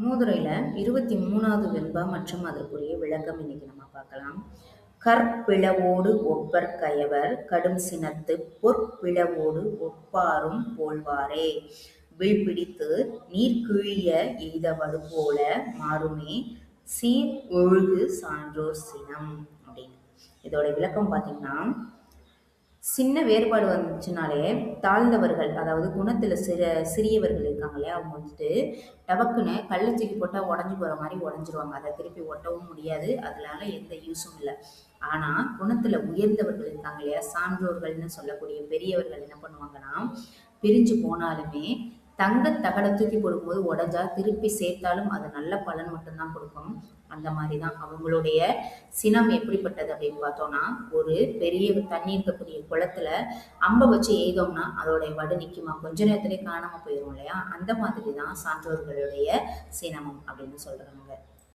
மூதுரையில 23வது வெண்பா மற்றும் அதற்குரிய விளக்கம் இன்னைக்கு நம்ம பார்க்கலாம். கற்பிளவோடு ஒப்பர் கயவர் கடும் சினத்து பொற்பிளவோடு ஒப்பாரும் போல்வாரே வில்பிடித்து நீர்கிழிய எய்தவடு போல மாறுமே சீர் ஒழுகு சான்றோர் சினம் அப்படின்னு. இதோட விளக்கம் பார்த்தீங்கன்னா, சின்ன வேறுபாடு வந்துச்சுனாலே தாழ்ந்தவர்கள், அதாவது குணத்துல சிறியவர்கள் இருக்காங்க இல்லையா, அவங்க வந்துட்டு டபக்குன்னு கல்லை தூக்கி போட்டால் உடஞ்சி போகிற மாதிரி உடஞ்சிருவாங்க. அதை திருப்பி ஒட்டவும் முடியாது, அதனால எந்த யூஸும் இல்லை. ஆனா குணத்துல உயர்ந்தவர்கள் இருக்காங்க இல்லையா, சான்றோர்கள்னு சொல்லக்கூடிய பெரியவர்கள் என்ன பண்ணுவாங்கன்னா, பிரிஞ்சு போனாலுமே தங்க தகடை தூக்கி கொடுக்கும்போது உடஞ்சா திருப்பி சேர்த்தாலும் அது நல்ல பலன் மட்டும்தான் கொடுக்கும். அந்த மாதிரி தான் அவங்களுடைய சினம் எப்படிப்பட்டது அப்படின்னு பார்த்தோம்னா, ஒரு பெரிய தண்ணி இருக்கக்கூடிய குளத்துல அம்பை வச்சு எய்தோம்னா அதோடைய வடு நிற்குமா, கொஞ்ச நேரத்திலே காணாம போயிடும் இல்லையா, அந்த மாதிரி தான் சான்றோர்களுடைய சினமும் அப்படின்னு சொல்றாங்க.